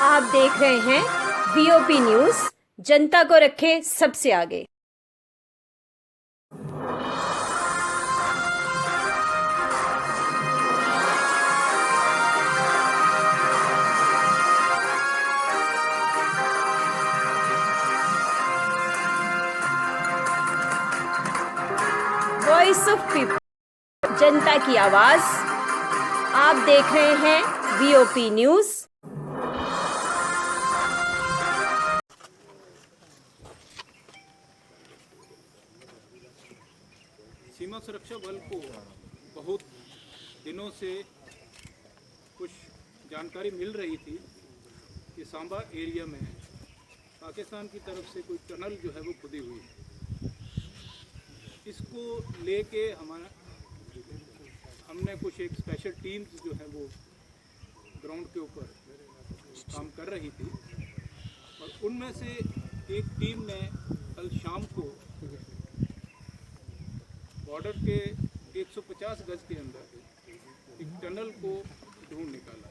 आप देख रहे हैं वीओपी न्यूज, जनता को रखे सबसे आगे। वॉइस ऑफ पीपल, जनता की आवाज। आप देख रहे हैं वीओपी न्यूज। सीमा सुरक्षा बल को बहुत दिनों से कुछ जानकारी मिल रही थी कि सांबा एरिया में पाकिस्तान की तरफ से कोई टनल जो है वो खुदी हुई है। इसको लेके हमने कुछ एक स्पेशल टीम्स जो है वो ग्राउंड के ऊपर काम कर रही थी और उनमें से एक टीम ने कल शाम को बॉर्डर के 150 गज के अंदर एक टनल को ढूंढ निकाला।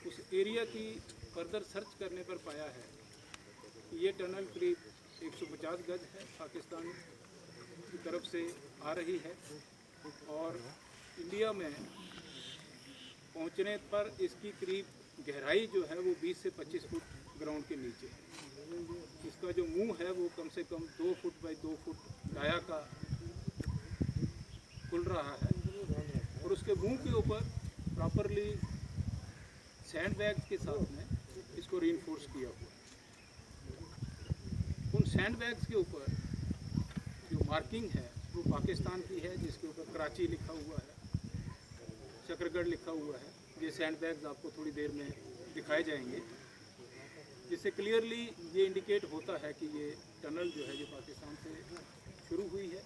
उस एरिया की फर्दर सर्च करने पर पाया है कि ये टनल करीब 150 गज है, पाकिस्तान की तरफ से आ रही है और इंडिया में पहुंचने पर इसकी करीब गहराई जो है वो 20 से 25 फुट ग्राउंड के नीचे है। इसका जो मुंह है वो कम से कम 2 फुट बाई 2 फुट डाया का खुल रहा है और उसके मुंह के ऊपर प्रॉपरली सैंड बैग्स के साथ में इसको रीइंफोर्स किया हुआ है। उन सैंड बैग्स के ऊपर जो मार्किंग है वो पाकिस्तान की है, जिसके ऊपर कराची लिखा हुआ है, शकरगढ़ लिखा हुआ है। ये सैंड बैग्स आपको थोड़ी देर में दिखाए जाएंगे, जिससे क्लियरली ये इंडिकेट होता है कि ये टनल जो है ये पाकिस्तान से शुरू हुई है,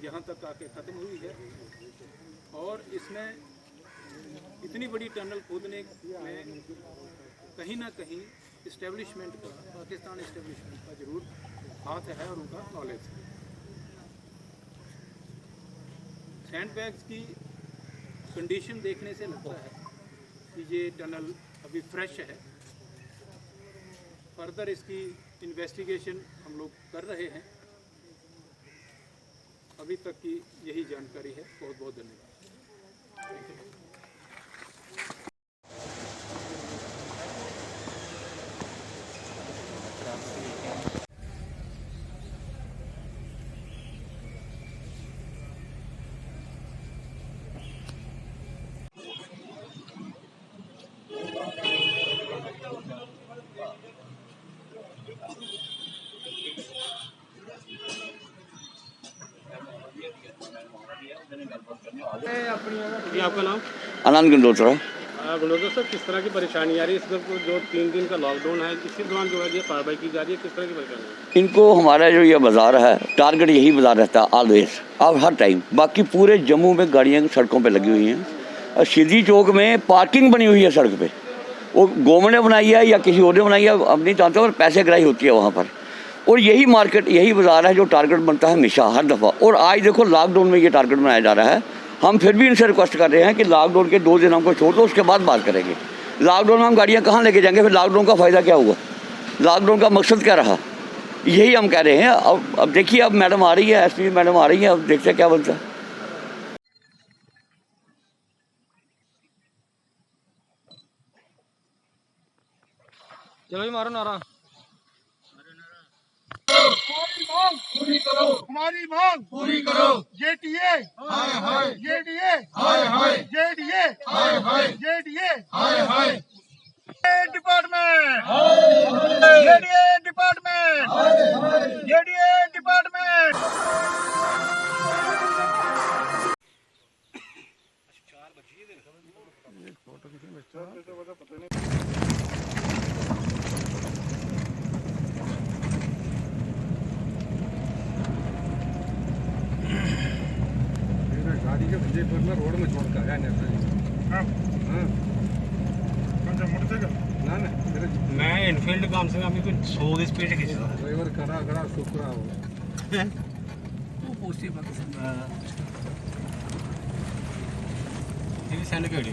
यहाँ तक आके ख़त्म हुई है। और इसमें इतनी बड़ी टनल खोदने में कहीं ना कहीं इस्टेब्लिशमेंट का, पाकिस्तान इस्टेब्लिशमेंट का ज़रूर हाथ है और उनका नॉलेज है। सैंड बैग्स की कंडीशन देखने से लगता है कि ये टनल अभी फ्रेश है। फर्दर इसकी इन्वेस्टिगेशन हम लोग कर रहे हैं। अभी तक की यही जानकारी है। बहुत बहुत धन्यवाद। जी, आपका नाम? आनंद गंडोत्रा। गंडोत्रा सर, किस तरह की परेशानी आ रही है? इस वक्त जो 3 दिन का लॉकडाउन है, इसी दौरान जो है ये कार्रवाई की जा रही है, किस तरह की परेशानी है? इनको हमारा जो ये बाज़ार है, टारगेट यही बाज़ार रहता है ऑलवेज, अब हर टाइम। बाकी पूरे जम्मू में गाड़ियाँ सड़कों पे लगी हुई हैं और सीधी चौक में पार्किंग बनी हुई है सड़क पे। वो गवर्नमेंट ने बनाई है या किसी और ने बनाई है, अब नहीं जानते, और पैसे गिराई होती है वहाँ पर। और यही मार्केट, यही बाज़ार है जो टारगेट बनता है हमेशा, हर दफ़ा। और आज देखो लॉकडाउन में ये टारगेट बनाया जा रहा है। हम फिर भी इनसे रिक्वेस्ट कर रहे हैं कि लॉकडाउन के 2 दिन हमको छोड़ दो, उसके बाद बात करेंगे। लॉकडाउन में हम गाड़ियाँ कहाँ लेके जाएंगे? फिर लॉकडाउन का फ़ायदा क्या हुआ? लॉकडाउन का मकसद क्या रहा? यही हम कह रहे हैं। अब देखिए, अब मैडम आ रही है, एसपी मैडम आ रही है, अब देखते हैं क्या बनता है। चलो जी, मारो नारा। पूरी करो, हमारी मांग पूरी करो। जेडीए हाय हाय, जेडीए हाय हाय, जेडीए हाय हाय, जेडीए हाय हाय। Department JDA department, JDA department. गाड़ी के बजे पर रोड में छोड़ कर आया मोटरसाइकिल ना मैं इनफील्ड काम से अभी कुछ 100 की स्पीड खींच रहा ड्राइवर खड़ा खड़ा सुकरा हो तू पोस्टी पाकिस्तान ये सेंड कर दी।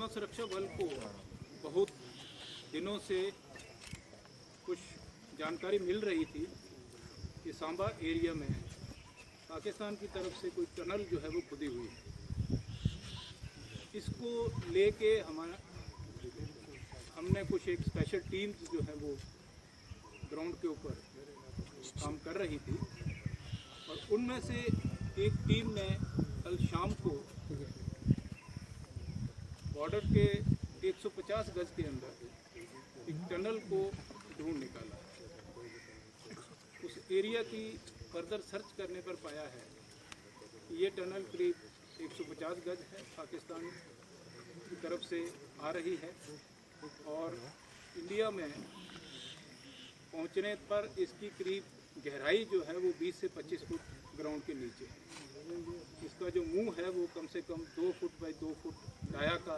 सीमा सुरक्षा बल को बहुत दिनों से कुछ जानकारी मिल रही थी कि सांबा एरिया में पाकिस्तान की तरफ से कोई टनल जो है वो खुदी हुई है। इसको लेके हमने कुछ एक स्पेशल टीम्स जो है वो ग्राउंड के ऊपर काम कर रही थी और उनमें से एक टीम ने कल शाम को बॉर्डर के 150 गज के अंदर एक टनल को ढूंढ निकाला। उस एरिया की फर्दर सर्च करने पर पाया है कि ये टनल करीब 150 गज है, पाकिस्तान की तरफ से आ रही है और इंडिया में पहुंचने पर इसकी करीब गहराई जो है वो 20 से 25 फुट ग्राउंड के नीचे है। इसका जो मुंह है वो कम से कम 2 फुट बाई 2 फुट डाया का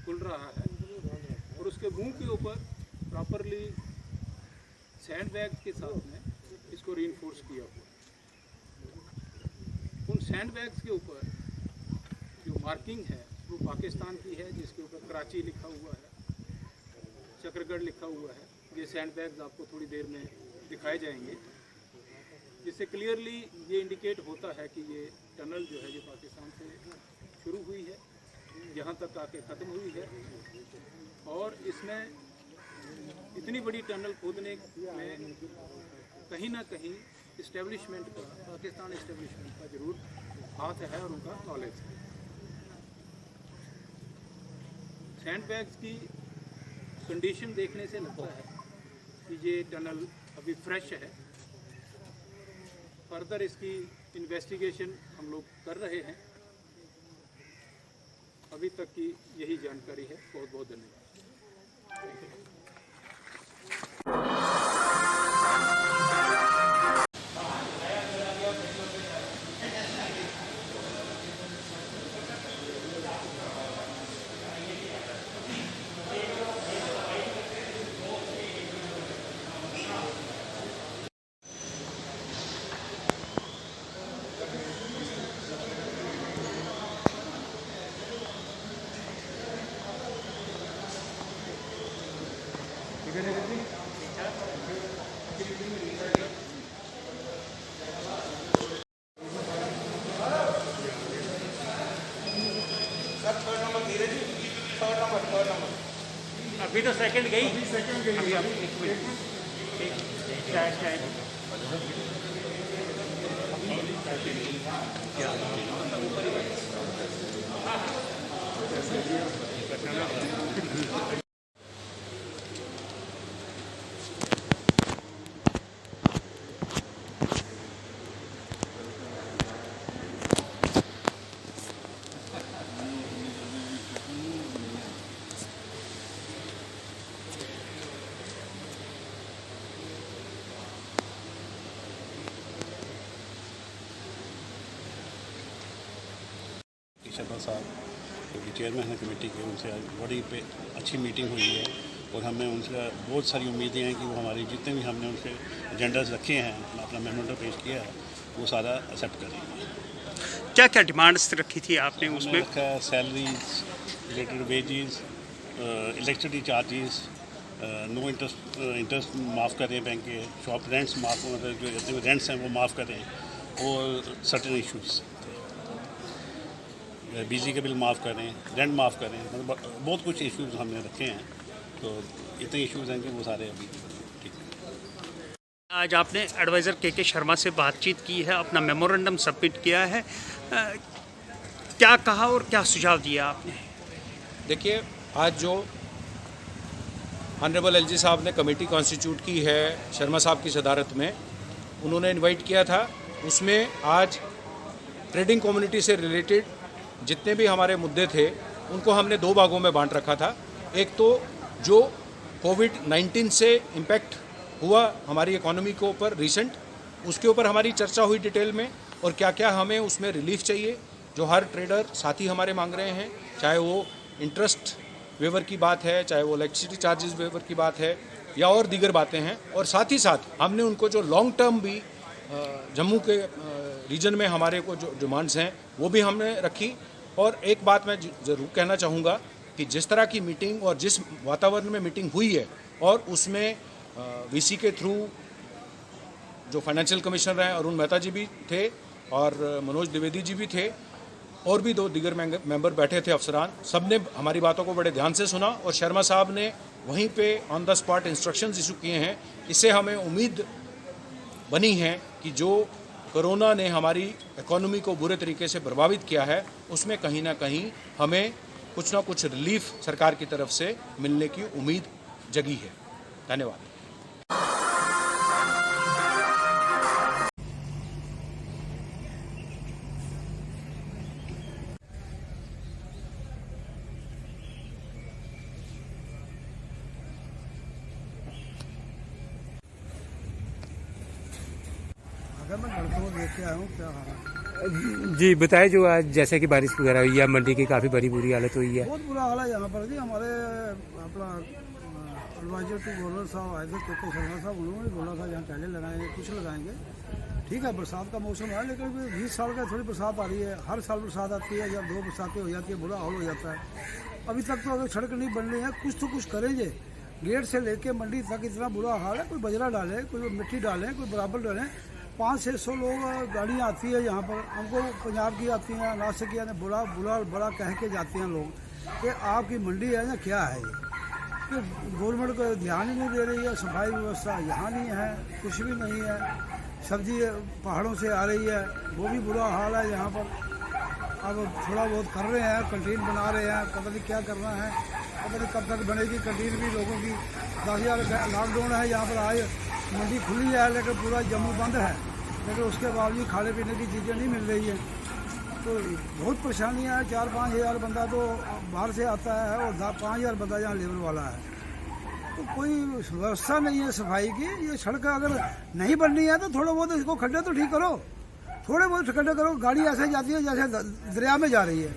खुल रहा है और उसके मुंह के ऊपर प्रॉपरली सैंड बैग के साथ में इसको रीइंफोर्स किया हुआ। उन सैंड बैग्स के ऊपर जो मार्किंग है वो पाकिस्तान की है, जिसके ऊपर कराची लिखा हुआ है, चक्रगढ़ लिखा हुआ है। ये सैंड बैग्स आपको थोड़ी देर में दिखाए जाएंगे, जिससे क्लियरली ये इंडिकेट होता है कि ये टनल जो है ये पाकिस्तान से शुरू हुई है, यहाँ तक आके ख़त्म हुई है और इसमें इतनी बड़ी टनल खोदने में कहीं ना कहीं इस्टेब्लिशमेंट का, पाकिस्तान इस्टेब्लिशमेंट का ज़रूर हाथ है और उनका नॉलेज है। सैंड बैग्स की कंडीशन देखने से लगता है कि ये टनल अभी फ्रेश है। फर्दर इसकी इन्वेस्टिगेशन हम लोग कर रहे हैं। अभी तक की यही जानकारी है। बहुत बहुत धन्यवाद। अभी तो सेकंड गई, अभी आप एक मिनट शर्मा साहब जो कि चेयरमैन है कमेटी के, उनसे आज बड़ी पे अच्छी मीटिंग हुई है और हमें उनसे बहुत सारी उम्मीदें हैं कि वो हमारी जितने भी हमने उनसे एजेंडाज रखे हैं, अपना मेमोरेंडम पेश किया है, वो सारा एक्सेप्ट करेंगे। क्या क्या डिमांड्स रखी थी आपने उसमें? रखा salaries, related wages, electricity charges, no interest माफ़ करें बैंक के, शॉप रेंट्स माफ़, मतलब जो जितने भी रेंट्स हैं वो माफ़ करें और सर्टेन इशूज़, बिजली के बिल माफ़ करें, रेंट माफ़ करें, मतलब बहुत कुछ इश्यूज़ हमने रखे हैं। तो इतने इश्यूज़ हैं कि वो सारे अभी ठीक है। आज आपने एडवाइज़र के शर्मा से बातचीत की है, अपना मेमोरेंडम सबमिट किया है, क्या कहा और क्या सुझाव दिया आपने? देखिए, आज जो ऑनरेबल एलजी साहब ने कमेटी कॉन्स्टिट्यूट की है शर्मा साहब की सदारत में, उन्होंने इनवाइट किया था, उसमें आज ट्रेडिंग कम्युनिटी से रिलेटेड जितने भी हमारे मुद्दे थे उनको हमने 2 भागों में बांट रखा था। एक तो जो कोविड-19 से इम्पैक्ट हुआ हमारी इकोनॉमी के ऊपर रिसेंट, उसके ऊपर हमारी चर्चा हुई डिटेल में और क्या क्या हमें उसमें रिलीफ चाहिए, जो हर ट्रेडर साथी हमारे मांग रहे हैं, चाहे वो इंटरेस्ट वेवर की बात है, चाहे वो इलेक्ट्रिसिटी चार्जेस वेवर की बात है या और दीगर बातें हैं। और साथ ही साथ हमने उनको जो लॉन्ग टर्म भी जम्मू के रीजन में हमारे को जो डिमांड्स हैं वो भी हमने रखी और एक बात मैं ज़रूर कहना चाहूँगा कि जिस तरह की मीटिंग और जिस वातावरण में मीटिंग हुई है और उसमें वीसी के थ्रू जो फाइनेंशियल कमिश्नर हैं अरुण मेहता जी भी थे और मनोज द्विवेदी जी भी थे और भी 2 दीगर मेंबर बैठे थे अफसरान, सब ने हमारी बातों को बड़े ध्यान से सुना और शर्मा साहब ने वहीं पे on the spot instructions issue किए हैं। इससे हमें उम्मीद बनी है कि जो कोरोना ने हमारी इकोनॉमी को बुरे तरीके से प्रभावित किया है उसमें कहीं ना कहीं हमें कुछ ना कुछ रिलीफ सरकार की तरफ से मिलने की उम्मीद जगी है। धन्यवाद। मैं लड़कों को देख के आया हूँ, क्या हाल है? जी बताए, जो आज जैसे कि बारिश वगैरह हुई है, मंडी की काफ़ी बड़ी बुरी हालत हुई है। बहुत बुरा हाल है यहाँ पर जी। हमारे अपना एडवाइजर टू गवर्नर साहब आए थे के शर्मा साहब, उन्होंने बोला था यहाँ टहले लगाएंगे, कुछ लगाएंगे। ठीक है, बरसात का मौसम है, लेकिन 20 साल का थोड़ी बरसात आ रही है। हर साल बरसात आती है, जब 2 बरसातें हो जाती है बुरा हाल हो जाता है। अभी तक तो अगर सड़क नहीं बन रही है, कुछ तो कुछ करेंगे। गेट से लेके मंडी तक इतना बुरा हाल है, कोई बजरा डाले, कोई मिट्टी डालें, कोई बराबर डालें। 500-600 लोग गाड़ियाँ आती है यहाँ पर, हमको पंजाब की आती हैं, नासिक की आती हैं, बड़ा कह के जाते हैं लोग कि आपकी मंडी है या क्या है ये। तो गवर्नमेंट को ध्यान ही नहीं दे रही है, सफाई व्यवस्था यहाँ नहीं है, कुछ भी नहीं है। सब्जी पहाड़ों से आ रही है, वो भी बुरा हाल है यहाँ पर। अब थोड़ा बहुत कर रहे हैं, कैंटीन बना रहे हैं, पता नहीं क्या करना है, पता नहीं कब तक बनेगी कैंटीन भी लोगों की। 10,000 लॉकडाउन है यहाँ पर, आज मंडी खुली है लेकिन पूरा जम्मू बंद है, लेकिन उसके बावजूद खाने पीने की चीज़ें नहीं मिल रही हैं। तो बहुत परेशानियाँ है। 4-5 हज़ार बंदा तो बाहर से आता है और 5,000 बंदा यहाँ लेबर वाला है। तो कोई व्यवस्था नहीं है सफाई की। ये सड़क अगर नहीं बननी है तो थोड़ा बहुत इसको खड्डे तो ठीक करो, थोड़े बहुत खड्डे करो। गाड़ी ऐसे जाती है जैसे दरिया में जा रही है,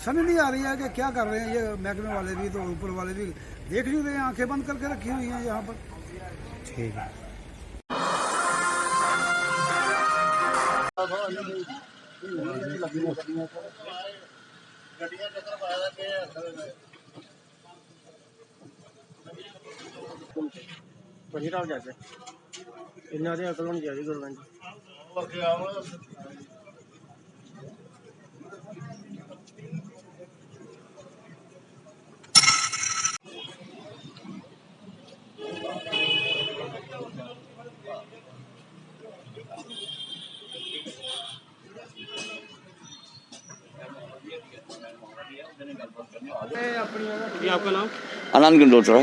समझ नहीं आ रही है कि क्या कर रहे हैं ये महकमे वाले भी, तो ऊपर वाले भी देख नहीं रहे हैं, आंखें बंद करके रखी हुई हैं यहाँ पर। ठीक है। कैसे इन्ना अकल होनी चाहिए गवर्नमेंट। जी आपका नाम? आनंद गंडोत्रा।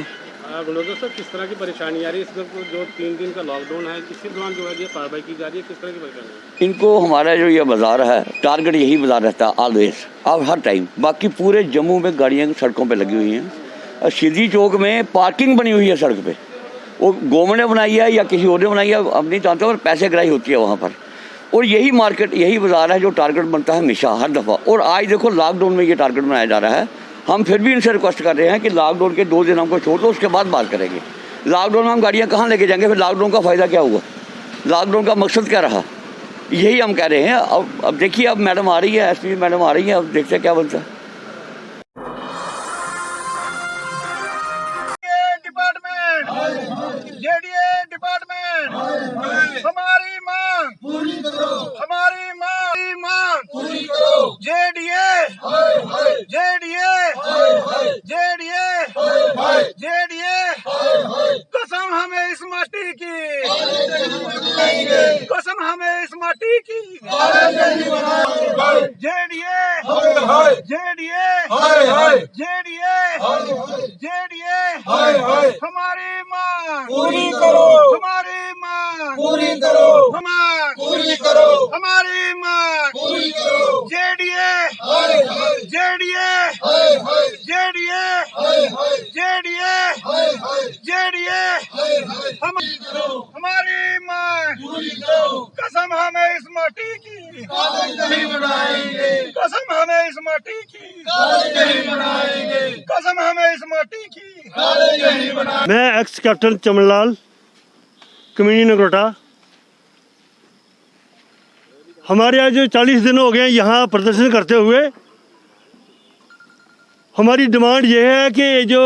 गुलजार सर, किस तरह की परेशानी आ रही है इसमें? जो 3 दिन का लॉकडाउन है, इसी दौरान जो है ये कार्रवाई की जा रही है, किस तरह की परेशानी है? इनको हमारा जो ये बाज़ार है, टारगेट यही बाज़ार रहता है ऑलवेज, अब हर टाइम। बाकी पूरे जम्मू में गाड़ियाँ सड़कों पे लगी हुई हैं। शिदी चौक में पार्किंग बनी हुई है सड़क पे, वो गवर्नमेंट ने बनाई है या किसी और ने बनाई है अब नहीं जानते, और पैसे गिराई होती है वहाँ पर। और यही मार्केट, यही बाज़ार है जो टारगेट बनता है हमेशा, हर दफ़ा। और आज देखो लॉकडाउन में ये टारगेट बनाया जा रहा है। हम फिर भी इनसे रिक्वेस्ट कर रहे हैं कि लॉकडाउन के 2 दिन हमको छोड़ दो, उसके बाद बात करेंगे। लॉकडाउन में हम गाड़ियाँ कहाँ लेके जाएंगे? फिर लॉकडाउन का फ़ायदा क्या हुआ? लॉकडाउन का मकसद क्या रहा? यही हम कह रहे हैं। अब देखिए, अब मैडम आ रही है, एसपी मैडम आ रही है, अब देखते हैं क्या बनता है। डिपार्टमेंट, जेडीए डिपार्टमेंट, हमारी मांग पूरी करो, हमारी मांग पूरी करो। जेडीए कसम हमें इस माटी की, कसम हमें इस माटी की। जेडीए हमारी मांग पूरी करो, हमारी मांग पूरी करो, मांग पूरी करो, हमारी मांग पूरी करो। जेडीए हमारी मांग पूरी करो। कसम हमें इस माटी की, नहीं बनाएंगे। कसम हमें इस माटी की, नहीं बनाएंगे। कसम हमें इस माटी की, नहीं बनाएंगे। मैं एक्स कैप्टन चमनलाल, कमीनी नगरोटा। हमारे यहाँ जो 40 दिन हो गए यहाँ प्रदर्शन करते हुए, हमारी डिमांड ये है कि जो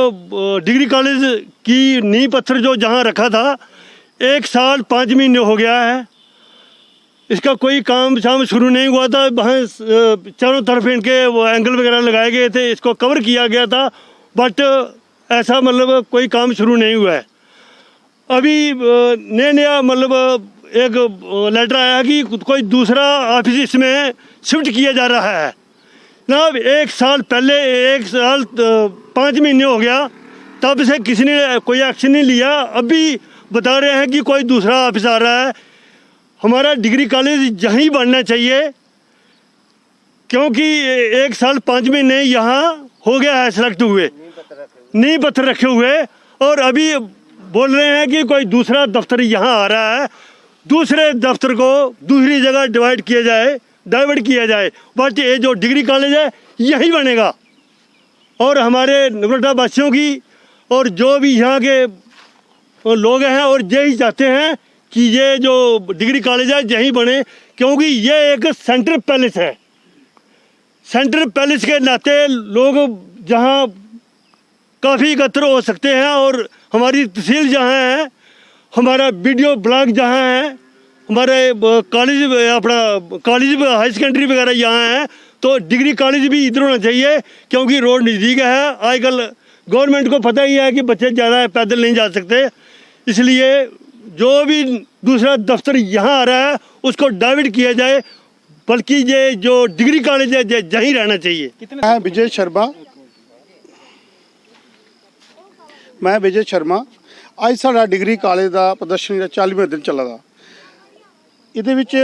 डिग्री कॉलेज की नींव पत्थर जो जहाँ रखा था 1 साल 5 महीने हो गया है, इसका कोई काम शाम शुरू नहीं हुआ था। वहाँ चारों तरफ इनके वो एंगल वगैरह लगाए गए थे, इसको कवर किया गया था, बट ऐसा मतलब कोई काम शुरू नहीं हुआ है। अभी नया मतलब एक लेटर आया कि कोई दूसरा ऑफिस इसमें शिफ्ट किया जा रहा है ना। 1 साल पहले 1 साल 5 महीने हो गया, तब से किसी ने कोई एक्शन नहीं लिया। अभी बता रहे हैं कि कोई दूसरा ऑफिस आ रहा है। हमारा डिग्री कॉलेज यहीं बनना चाहिए, क्योंकि 1 साल 5 महीने यहाँ हो गया है सेलेक्ट हुए, नींव पत्थर रखे हुए, और अभी बोल रहे हैं कि कोई दूसरा दफ्तर यहाँ आ रहा है, दूसरे दफ्तर को दूसरी जगह डाइवर्ट किया जाए। बट ये जो डिग्री कॉलेज है यही बनेगा, और हमारे नगरोटा वासियों की और जो भी यहाँ के लोग हैं और यही चाहते हैं कि ये जो डिग्री कॉलेज है यही बने, क्योंकि ये एक सेंट्रल पैलेस है। सेंट्रल पैलेस के नाते लोग जहाँ काफ़ी एकत्र हो सकते हैं, और हमारी तहसील जहाँ है, हमारा वीडियो ब्लॉक जहाँ है, हमारे कॉलेज अपना कॉलेज हाई सेकेंडरी वगैरह यहाँ है, तो डिग्री कॉलेज भी इधर होना चाहिए, क्योंकि रोड नज़दीक है। आजकल गवर्नमेंट को पता ही है कि बच्चे ज़्यादा पैदल नहीं जा सकते, इसलिए जो भी दूसरा दफ्तर यहाँ आ रहा है उसको डाइवर्ट किया जाए, बल्कि ये जो डिग्री कॉलेज है यहीं रहना चाहिए। मैं विजय शर्मा ਅੱਜ ਸਾਡਾ ਡਿਗਰੀ ਕਾਲਜ ਦਾ ਪ੍ਰਦਰਸ਼ਨ ਜਿਹੜਾ 40ਵੇਂ ਦਿਨ ਚੱਲਦਾ, ਇਹਦੇ ਵਿੱਚ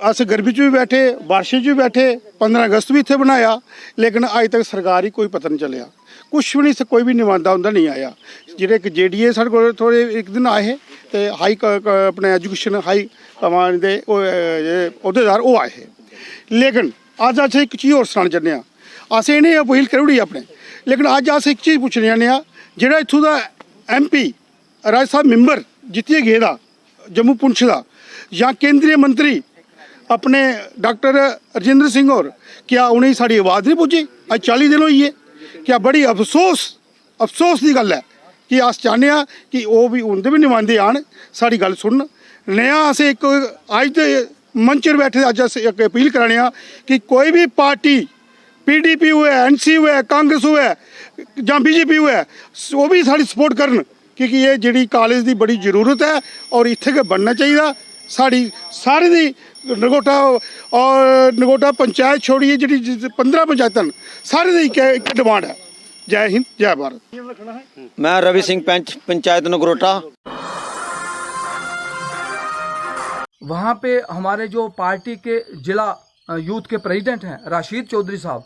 ਅਸੀਂ ਗਰਮੀ 'ਚ ਵੀ ਬੈਠੇ, ਬਾਰਿਸ਼ 'ਚ ਵੀ ਬੈਠੇ, 15 ਅਗਸਤ ਵੀ ਇੱਥੇ ਬਣਾਇਆ, ਲੇਕਿਨ ਅੱਜ ਤੱਕ ਸਰਕਾਰ ਹੀ ਕੋਈ ਪਤਾ ਨਹੀਂ ਚੱਲਿਆ, ਕੁਛ ਵੀ ਨਹੀਂ, ਕੋਈ ਵੀ ਨਿਵਾਦਾ ਹੁੰਦਾ ਨਹੀਂ ਆਇਆ। ਜਿਹੜੇ ਇੱਕ JDA ਸਾਡੇ ਕੋਲ ਥੋੜ੍ਹੇ ਇੱਕ ਦਿਨ ਆਏ ਤੇ ਹਾਈ ਆਪਣੇ ਐਜੂਕੇਸ਼ਨ ਹਾਈ ਕਮਾਂਡ ਦੇ ਅਹੁਦੇਦਾਰ ਉਹ ਆਏ, ਲੇਕਿਨ ਅੱਜ ਅਸੀਂ ਇੱਕ ਚੀਜ਼ ਹੋਰ ਸੁਣਾਉਣ ਚਾਹੁੰਦੇ ਹਾਂ। ਅਸੀਂ ਇਹਨੇ ਅਪੀਲ ਕਰੂੜੀ ਆਪਣੇ, ਲੇਕਿਨ ਅੱਜ ਅਸੀਂ ਇੱਕ ਚੀਜ਼ ਪੁੱਛਣ ਚਾਹੁੰਦੇ ਹਾਂ, ਜਿਹੜਾ ਇੱਥੋਂ ਦਾ MP ਰਾਜ ਸਾਹਿਬ ਮੈਂਬਰ ਜਿੱਤੇ ਗਏ ਦਾ जम्मू पुंछ का, या केंद्रीय मंत्री अपने डॉक्टर राजेंद्र सिंह और, क्या उन्हें साड़ी आवाज़ नहीं पुजी? आज 40 दिन हुई है। क्या बड़ी अफसोस की गल है कि अस चाहते हैं कि वो भी उनके भी नुमाइंदे आन, साड़ी गल सुन। नया अस एक अज के मंच पर बैठे अज अस एक अपील कराने कि कोई भी पार्टी PDP हुए, NC हुए, कांग्रेस हुए या BJP हुए, वो भी साड़ी सपोर्ट करन, क्योंकि ये जी कॉलेज की बड़ी जरूरत है और इत्थे के बनना चाहिए। साड़ी सारी दी नगोटा और नगोटा पंचायत छोड़िए जी 15 पंचायत सारे दी एक डिमांड है। जय हिंद, जय भारत। मैं रवि सिंह पंचायत नगरोटा। वहाँ पे हमारे जो पार्टी के जिला यूथ के प्रेसिडेंट हैं राशिद चौधरी साहब,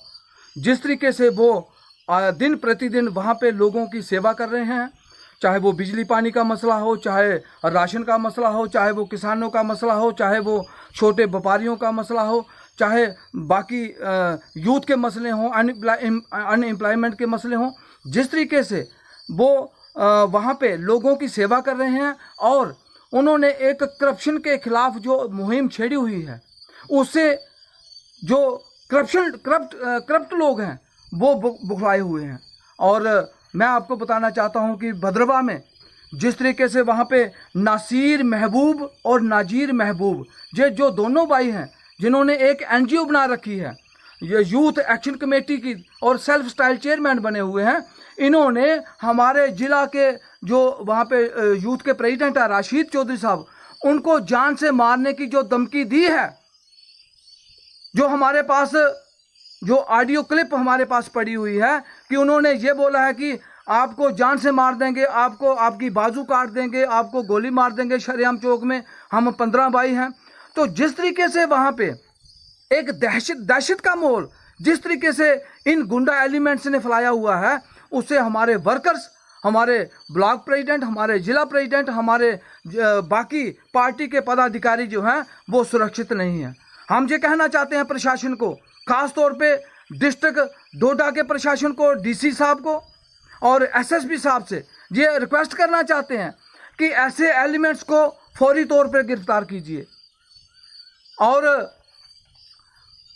जिस तरीके से वो दिन प्रतिदिन वहाँ पे लोगों की सेवा कर रहे हैं, चाहे वो बिजली पानी का मसला हो, चाहे राशन का मसला हो, चाहे वो किसानों का मसला हो, चाहे वो छोटे व्यापारियों का मसला हो, चाहे बाकी यूथ के मसले हों, अनएम्प्लॉयमेंट के मसले हों, जिस तरीके से वो वहाँ पे लोगों की सेवा कर रहे हैं, और उन्होंने एक करप्शन के खिलाफ जो मुहिम छेड़ी हुई है, उससे जो करप्ट लोग हैं वो बुखलाए हुए हैं। और मैं आपको बताना चाहता हूं कि भद्रवा में जिस तरीके से वहाँ पे नासिर महबूब और नाजीर महबूब, ये जो दोनों भाई हैं जिन्होंने एक NGO बना रखी है, ये यूथ एक्शन कमेटी की, और सेल्फ स्टाइल चेयरमैन बने हुए हैं, इन्होंने हमारे ज़िला के जो वहाँ पे यूथ के प्रेसिडेंट है राशिद चौधरी साहब, उनको जान से मारने की जो धमकी दी है, जो हमारे पास जो ऑडियो क्लिप हमारे पास पड़ी हुई है, कि उन्होंने ये बोला है कि आपको जान से मार देंगे, आपको आपकी बाजू काट देंगे, आपको गोली मार देंगे शरेआम चौक में, हम 15 भाई हैं। तो जिस तरीके से वहाँ पे एक दहशत का माहौल जिस तरीके से इन गुंडा एलिमेंट्स ने फैलाया हुआ है, उससे हमारे वर्कर्स, हमारे ब्लॉक प्रेसिडेंट, हमारे ज़िला प्रेसिडेंट, हमारे बाकी पार्टी के पदाधिकारी जो हैं वो सुरक्षित नहीं हैं। हम ये कहना चाहते हैं प्रशासन को, ख़ास तौर पे डिस्ट्रिक्ट डोडा के प्रशासन को, DC साहब को और SSP साहब से ये रिक्वेस्ट करना चाहते हैं कि ऐसे एलिमेंट्स को फौरी तौर पे गिरफ्तार कीजिए। और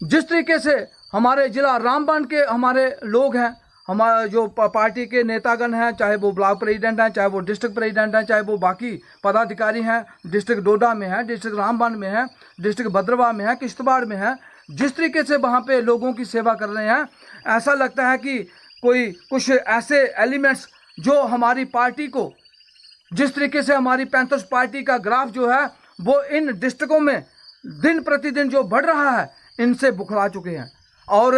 जिस तरीके से हमारे ज़िला रामबन के हमारे लोग हैं, हमारा जो पार्टी के नेतागण हैं, चाहे वो ब्लॉक प्रेसिडेंट हैं, चाहे वो डिस्ट्रिक्ट प्रेसिडेंट हैं, चाहे वो बाकी पदाधिकारी हैं, डिस्ट्रिक्ट डोडा में है, डिस्ट्रिक्ट रामबन में है, डिस्ट्रिक्ट भद्रवाह में है, किश्तवाड़ में है, जिस तरीके से वहाँ पे लोगों की सेवा कर रहे हैं, ऐसा लगता है कि कोई कुछ ऐसे एलिमेंट्स जो हमारी पार्टी को, जिस तरीके से हमारी पैंथर्स पार्टी का ग्राफ जो है वो इन डिस्ट्रिक्टों में दिन प्रतिदिन जो बढ़ रहा है, इनसे बुखला चुके हैं। और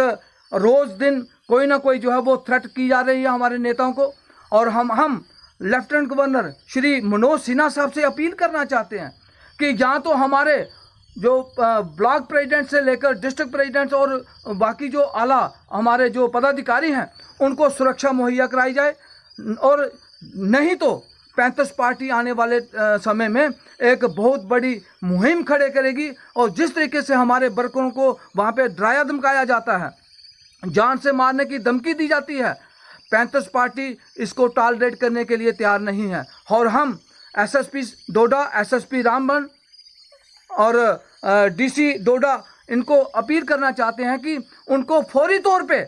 रोज़ दिन कोई ना कोई जो है वो थ्रेट की जा रही है हमारे नेताओं को। और हम लेफ्टिनेंट गवर्नर श्री मनोज सिन्हा साहब से अपील करना चाहते हैं कि या तो हमारे जो ब्लॉक प्रेसिडेंट से लेकर डिस्ट्रिक्ट प्रेसिडेंट और बाकी जो आला हमारे जो पदाधिकारी हैं उनको सुरक्षा मुहैया कराई जाए, और नहीं तो पैंथर्स पार्टी आने वाले समय में एक बहुत बड़ी मुहिम खड़े करेगी। और जिस तरीके से हमारे वर्करों को वहाँ पे डराया धमकाया जाता है, जान से मारने की धमकी दी जाती है, पैंथर्स पार्टी इसको टॉलरेट करने के लिए तैयार नहीं है। और हम एसएसपी डोडा, एसएसपी रामबन और डीसी डोडा इनको अपील करना चाहते हैं कि उनको फौरी तौर पे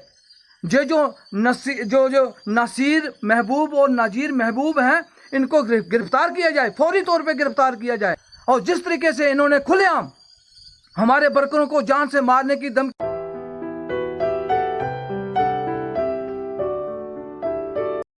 जो नासिर महबूब और नाजीर महबूब हैं, इनको गिरफ्तार किया जाए, फौरी तौर पे गिरफ्तार किया जाए। और जिस तरीके से इन्होंने खुलेआम हमारे वर्करों को जान से मारने की धमकी